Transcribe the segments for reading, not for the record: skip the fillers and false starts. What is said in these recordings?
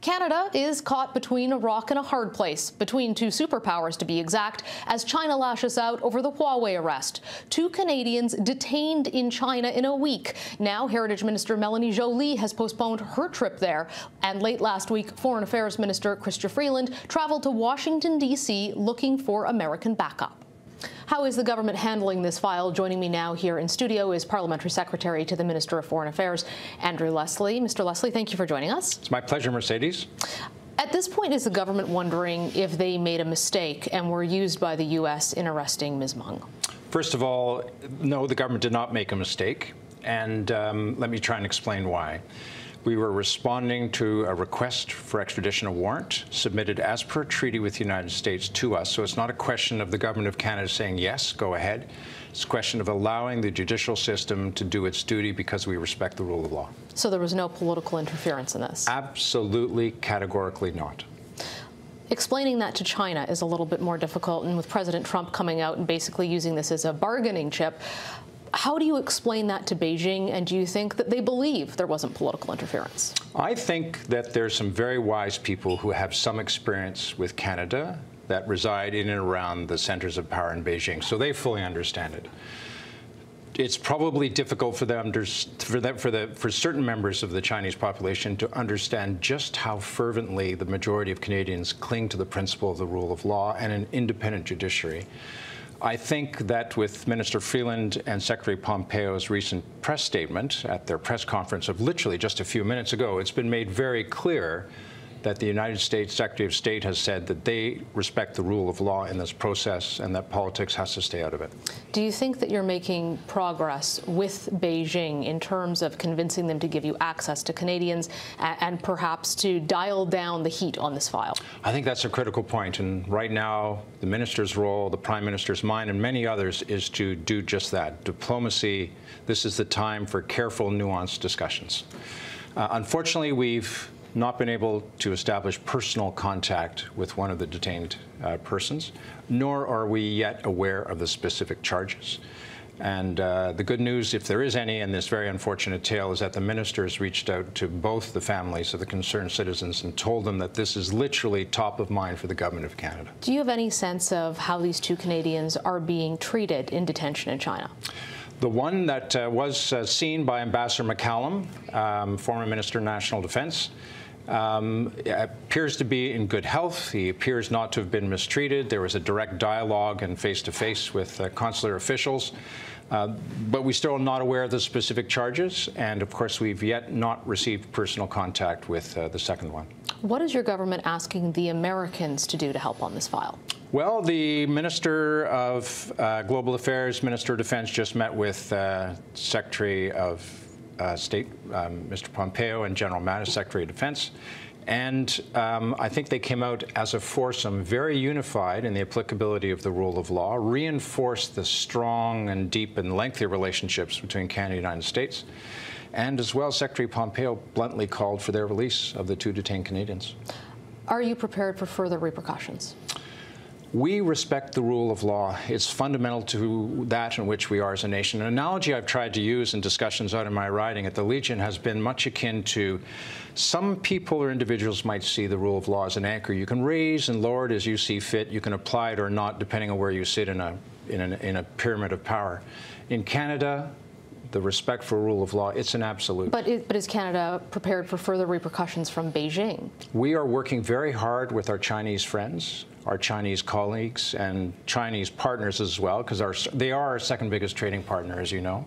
Canada is caught between a rock and a hard place, between two superpowers to be exact, as China lashes out over the Huawei arrest. Two Canadians detained in China in a week. Now, Heritage Minister Melanie Joly has postponed her trip there. And late last week, Foreign Affairs Minister Chrystia Freeland traveled to Washington, D.C. looking for American backup. How is the government handling this file? Joining me now here in studio is Parliamentary Secretary to the Minister of Foreign Affairs, Andrew Leslie. Mr. Leslie, thank you for joining us. It's my pleasure, Mercedes. At this point, is the government wondering if they made a mistake and were used by the U.S. in arresting Ms. Meng? First of all, no, the government did not make a mistake, and let me try and explain why. We were responding to a request for extradition, a warrant submitted as per treaty with the United States to us. So it's not a question of the government of Canada saying, yes, go ahead. It's a question of allowing the judicial system to do its duty because we respect the rule of law. So there was no political interference in this? Absolutely, categorically not. Explaining that to China is a little bit more difficult, and with President Trump coming out and basically using this as a bargaining chip, how do you explain that to Beijing, and do you think that they believe there wasn't political interference? I think that there's some very wise people who have some experience with Canada that reside in and around the centers of power in Beijing, so they fully understand it. It's probably difficult for them, for certain members of the Chinese population to understand just how fervently the majority of Canadians cling to the principle of the rule of law and an independent judiciary. I think that with Minister Freeland and Secretary Pompeo's recent press statement at their press conference of literally just a few minutes ago, it's been made very clear that the United States Secretary of State has said that they respect the rule of law in this process and that politics has to stay out of it. Do you think that you're making progress with Beijing in terms of convincing them to give you access to Canadians and perhaps to dial down the heat on this file? I think that's a critical point, and right now the minister's role, the Prime Minister's mine, and many others is to do just that. Diplomacy, this is the time for careful, nuanced discussions. Unfortunately, we've not been able to establish personal contact with one of the detained persons, nor are we yet aware of the specific charges. And the good news, if there is any, in this very unfortunate tale, is that the minister has reached out to both the families of the concerned citizens and told them that this is literally top of mind for the government of Canada. Do you have any sense of how these two Canadians are being treated in detention in China? The one that was seen by Ambassador McCallum, former Minister of National Defense, appears to be in good health. He appears not to have been mistreated. There was a direct dialogue and face-to-face with consular officials. But we're still not aware of the specific charges. And, of course, we've yet not received personal contact with the second one. What is your government asking the Americans to do to help on this file? Well, the Minister of Global Affairs, Minister of Defense, just met with Secretary of State, Mr. Pompeo, and General Mattis, Secretary of Defense. And I think they came out as a foursome very unified in the applicability of the rule of law, reinforced the strong and deep and lengthy relationships between Canada and the United States. And as well, Secretary Pompeo bluntly called for their release of the two detained Canadians. Are you prepared for further repercussions? We respect the rule of law. It's fundamental to that in which we are as a nation. An analogy I've tried to use in discussions out in my riding at the Legion has been much akin to some people or individuals might see the rule of law as an anchor. You can raise and lower it as you see fit. You can apply it or not, depending on where you sit in a pyramid of power. In Canada, the respect for rule of law, it's an absolute. But is Canada prepared for further repercussions from Beijing? We are working very hard with our Chinese friends, our Chinese colleagues, and Chinese partners as well, because they are our second biggest trading partner, as you know.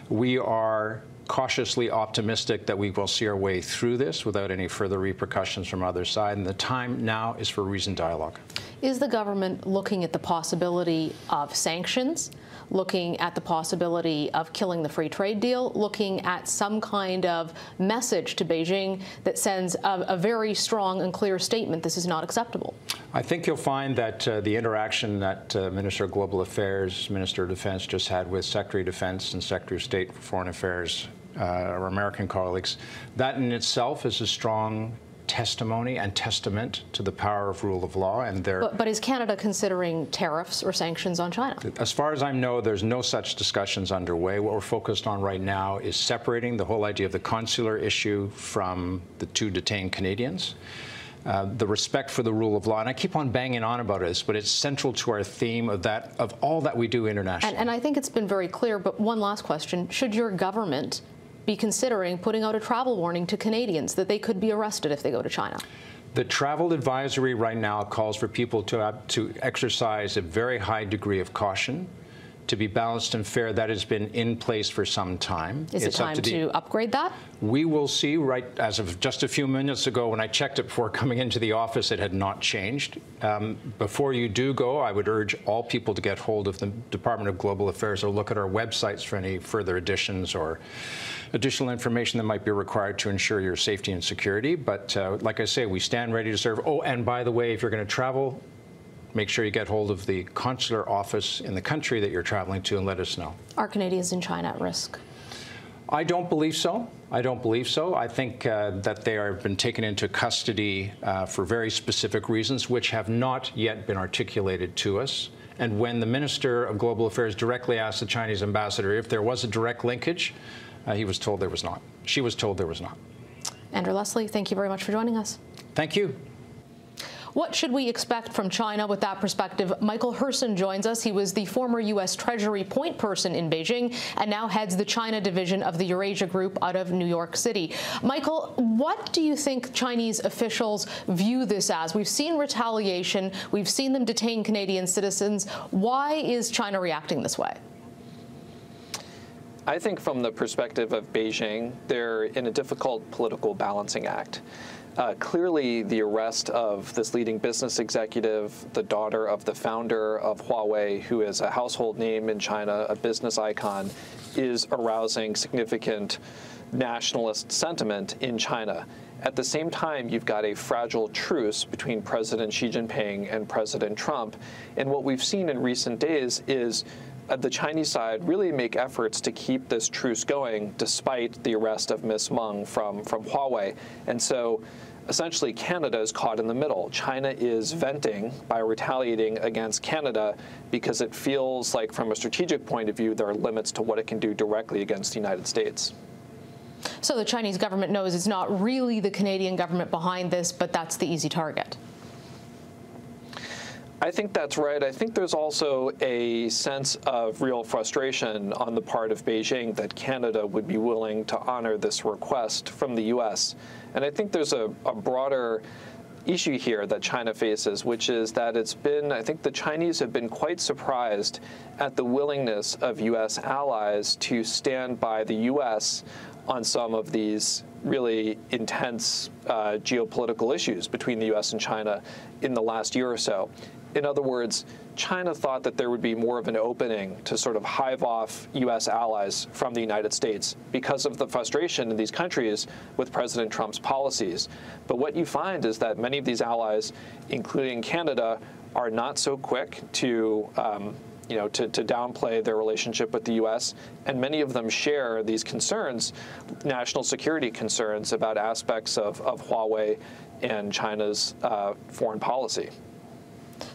We are cautiously optimistic that we will see our way through this without any further repercussions from either side, and the time now is for reasoned dialogue. Is the government looking at the possibility of sanctions, looking at the possibility of killing the free trade deal, looking at some kind of message to Beijing that sends a very strong and clear statement this is not acceptable? I think you'll find that the interaction that Minister of Global Affairs, Minister of Defense just had with Secretary of Defense and Secretary of State for Foreign Affairs, our American colleagues, that in itself is a strong testimony and testament to the power of rule of law. And But is Canada considering tariffs or sanctions on China? As far as I know, there's no such discussions underway. What we're focused on right now is separating the whole idea of the consular issue from the 2 detained Canadians. The respect for the rule of law, and I keep on banging on about this, but it's central to our theme of all that we do internationally. And I think it's been very clear, but one last question. Should your government be considering putting out a travel warning to Canadians that they could be arrested if they go to China? The travel advisory right now calls for people to exercise a very high degree of caution, to be balanced and fair. That has been in place for some time. Is it time to upgrade that? We will see. Right as of just a few minutes ago, when I checked it before coming into the office, it had not changed. Before you do go, I would urge all people to get hold of the Department of Global Affairs or look at our websites for any further additions or additional information that might be required to ensure your safety and security. But like I say, we stand ready to serve. Oh, and by the way, if you're going to travel, make sure you get hold of the consular office in the country that you're traveling to and let us know. Are Canadians in China at risk? I don't believe so. I don't believe so. I think that they have been taken into custody for very specific reasons, which have not yet been articulated to us. And when the Minister of Global Affairs directly asked the Chinese ambassador if there was a direct linkage, he was told there was not. She was told there was not. Andrew Leslie, thank you very much for joining us. Thank you. What should we expect from China with that perspective? Michael Herson joins us. He was the former U.S. Treasury point person in Beijing and now heads the China division of the Eurasia Group out of New York City. Michael, what do you think Chinese officials view this as? We've seen retaliation. We've seen them detain Canadian citizens. Why is China reacting this way? I think from the perspective of Beijing, they're in a difficult political balancing act. Clearly, the arrest of this leading business executive, the daughter of the founder of Huawei, who is a household name in China, a business icon, is arousing significant nationalist sentiment in China. At the same time, you've got a fragile truce between President Xi Jinping and President Trump. And what we've seen in recent days is the Chinese side really make efforts to keep this truce going despite the arrest of Ms. Meng from Huawei. And so essentially Canada is caught in the middle. China is venting by retaliating against Canada because it feels like from a strategic point of view there are limits to what it can do directly against the United States. So the Chinese government knows it's not really the Canadian government behind this, but that's the easy target. I think that's right. I think there's also a sense of real frustration on the part of Beijing that Canada would be willing to honor this request from the U.S. And I think there's a broader issue here that China faces, which is that I think the Chinese have been quite surprised at the willingness of U.S. allies to stand by the U.S. on some of these really intense geopolitical issues between the U.S. and China in the last year or so. In other words, China thought that there would be more of an opening to sort of hive off U.S. allies from the United States because of the frustration in these countries with President Trump's policies. But what you find is that many of these allies, including Canada, are not so quick to to downplay their relationship with the U.S., and many of them share these concerns, national security concerns about aspects of Huawei and China's foreign policy.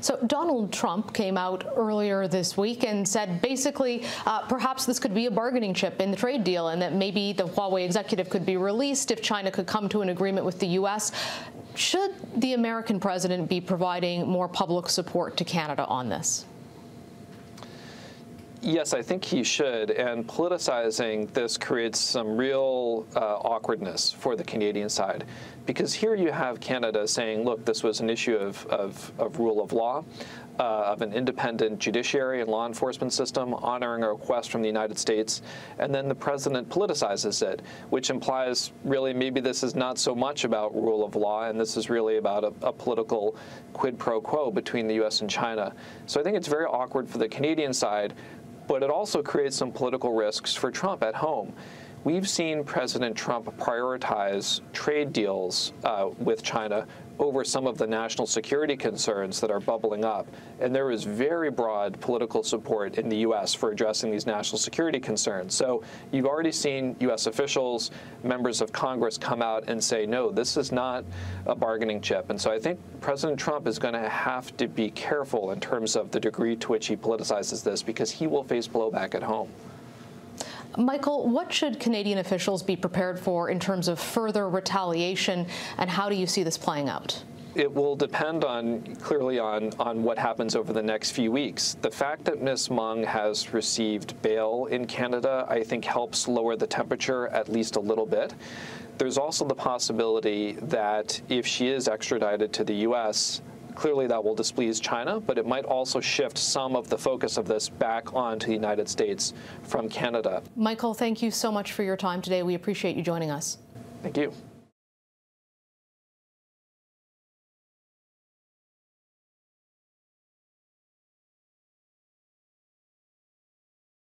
So Donald Trump came out earlier this week and said basically perhaps this could be a bargaining chip in the trade deal and that maybe the Huawei executive could be released if China could come to an agreement with the U.S. Should the American president be providing more public support to Canada on this? Yes, I think he should, and politicizing this creates some real awkwardness for the Canadian side, because here you have Canada saying, look, this was an issue of rule of law, of an independent judiciary and law enforcement system, honoring a request from the United States, and then the president politicizes it, which implies really maybe this is not so much about rule of law, and this is really about a political quid pro quo between the U.S. and China. So I think it's very awkward for the Canadian side, but it also creates some political risks for Trump at home. we've seen President Trump prioritize trade deals with China over some of the national security concerns that are bubbling up. And there is very broad political support in the U.S. for addressing these national security concerns. So you've already seen U.S. officials, members of Congress come out and say, no, this is not a bargaining chip. And so I think President Trump is going to have to be careful in terms of the degree to which he politicizes this, because he will face blowback at home. Michael, what should Canadian officials be prepared for in terms of further retaliation, and how do you see this playing out? It will depend clearly on what happens over the next few weeks. The fact that Ms. Meng has received bail in Canada, I think, helps lower the temperature at least a little bit. There's also the possibility that if she is extradited to the U.S., clearly that will displease China, but it might also shift some of the focus of this back onto the United States from Canada. Michael, thank you so much for your time today. We appreciate you joining us. Thank you.